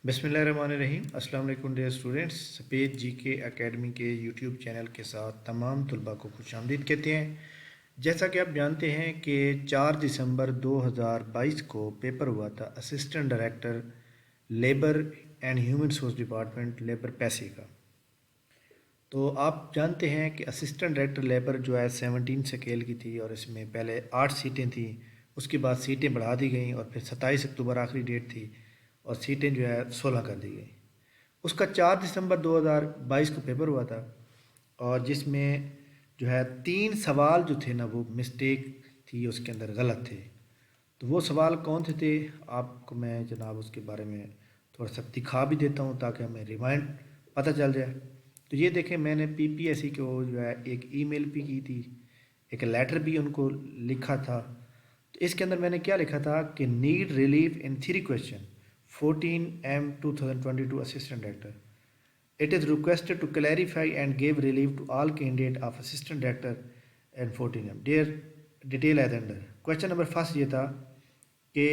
बिस्मिल्लाहिर्रहमानिर्रहीम। अस्सलाम वालेकुम डियर स्टूडेंट्स। सफ़ेद जी के एकेडमी के यूट्यूब चैनल के साथ तमाम तलबा को खुशामदीद कहते हैं। जैसा कि आप जानते हैं कि 4 दिसंबर 2022 को पेपर हुआ था assistant director labour and human resource department labour पैसे का। तो आप जानते हैं कि असिस्टेंट डायरेक्टर लेबर जो है 17 स्केल की थी और इसमें पहले 8 सीटें थी, उसके बाद सीटें बढ़ा दी गई और फिर 27 अक्टूबर आखिरी डेट थी और सीटें जो है 16 कर दी गई। उसका 4 दिसंबर 2022 को पेपर हुआ था और जिसमें जो है 3 सवाल जो थे ना वो मिस्टेक थी, उसके अंदर गलत थे। तो वो सवाल कौन से थे आपको मैं जनाब उसके बारे में थोड़ा सा दिखा भी देता हूँ ताकि हमें रिमाइंड पता चल जाए। तो ये देखें, मैंने पीपीएससी को जो है एक ईमेल भी की थी, एक लेटर भी उनको लिखा था। तो इसके अंदर मैंने क्या लिखा था कि need relief in 3 question 14M 2022 assistant director. It is requested to clarify and give relief to all candidate of assistant director and 14M. Dear detail as under. Question number first ये था कि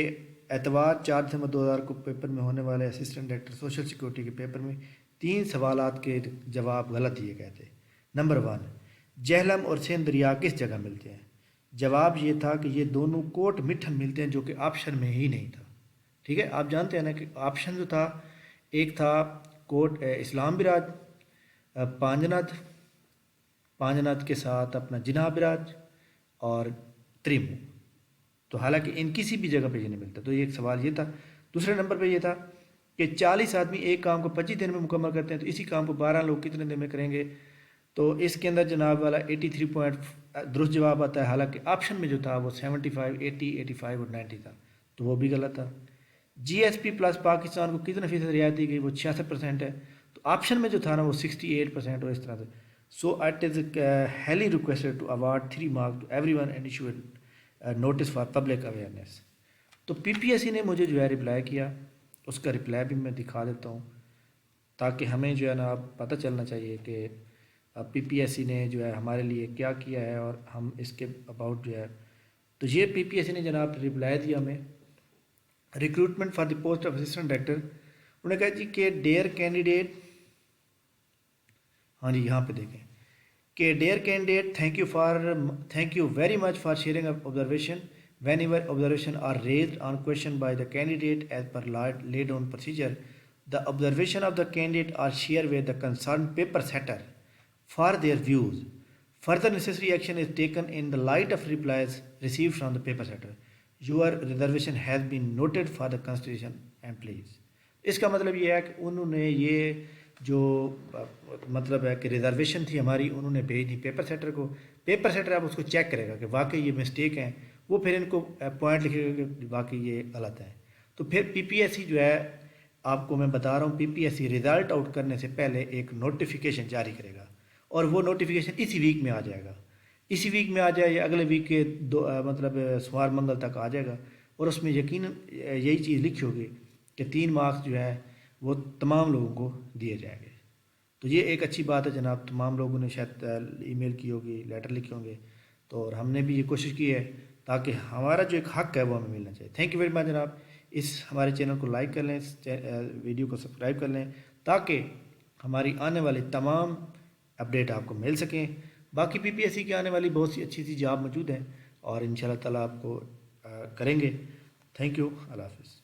एतवार 4 दिसंबर 2000 को पेपर में होने वाले assistant director social security के paper में 3 सवालात के जवाब गलत दिए गए थे। नंबर 1, जहलम और सेंध दरिया किस जगह मिलते हैं? जवाब ये था कि ये दोनों कोट मिठन मिलते हैं, जो कि ऑप्शन में ही नहीं था। ठीक है, आप जानते हैं ना कि ऑप्शन जो था, एक था कोट इस्लाम बिराज, पांजनाथ, पांजनाथ के साथ अपना जिना बिराज और त्रिमू। तो हालांकि इन किसी भी जगह पे ये नहीं मिलता। तो ये एक सवाल ये था। दूसरे नंबर पे ये था कि 40 आदमी एक काम को 25 दिन में मुकम्मल करते हैं, तो इसी काम को 12 लोग कितने दिन में करेंगे? तो इसके अंदर जनाब वाला 83 पॉइंट दुरुस्त जवाब आता है। हालांकि ऑप्शन में जो था वो 75, 80, 85 और 90 था, तो वो भी गलत था। जीएसपी प्लस पाकिस्तान को कितने फीसद रियायत दी गई? वो 66% है। तो ऑप्शन में जो था ना वो 68% और इस तरह से। So it is highly requested to award 3 marks to everyone and issue notice for public awareness. तो पीपीएससी ने मुझे जो है रिप्लाई किया, उसका रिप्लाई भी मैं दिखा देता हूँ ताकि हमें जो है ना पता चलना चाहिए कि पीपीएससी ने जो है हमारे लिए क्या किया है और हम इसके अबाउट जो है। तो ये पीपीएससी ने जनाब रिप्लाई दिया हमें, recruitment for the post of assistant director. उन्होंने कहा जी कि डेयर कैंडिडेट, हाँ जी यहाँ पे देखें कि dear candidate thank you very much for sharing observation whenever observation are raised on question by the candidate as per laid on procedure. The observation of the candidate are shared with the concerned paper setter for their views. Further necessary action is taken in the light of replies received from the paper setter. Your reservation has been noted for the consideration and please. इसका मतलब ये है कि उन्होंने ये जो मतलब है कि रिजर्वेशन थी हमारी, उन्होंने भेज दी पेपर सेटर को। पेपर सेटर अब उसको चेक करेगा कि वाकई ये मिस्टेक हैं, वो फिर इनको पॉइंट लिखेगा कि वाकई ये गलत है। तो फिर पीपीएससी जो है, आपको मैं बता रहा हूँ, पीपीएससी रिज़ल्ट आउट करने से पहले एक नोटिफिकेशन जारी करेगा और वो नोटिफिकेशन इसी वीक में आ जाएगा। इसी वीक में आ जाए या अगले वीक के मतलब सोमवार मंगल तक आ जाएगा और उसमें यकीनन यही चीज़ लिखी होगी कि 3 मार्क्स जो है वो तमाम लोगों को दिए जाएंगे। तो ये एक अच्छी बात है जनाब। तमाम लोगों ने शायद ईमेल की होगी, लेटर लिखे होंगे, तो और हमने भी ये कोशिश की है ताकि हमारा जो एक हक़ है वो हमें मिलना चाहिए। थैंक यू वेरी मच जनाब। इस हमारे चैनल को लाइक कर लें, वीडियो को सब्सक्राइब कर लें ताकि हमारी आने वाली तमाम अपडेट आपको मिल सकें। बाकी पीपीएससी की आने वाली बहुत सी अच्छी सी जॉब मौजूद हैं और इंशाल्लाह ताला आपको करेंगे। थैंक यू, अल्लाह हाफ़िज़।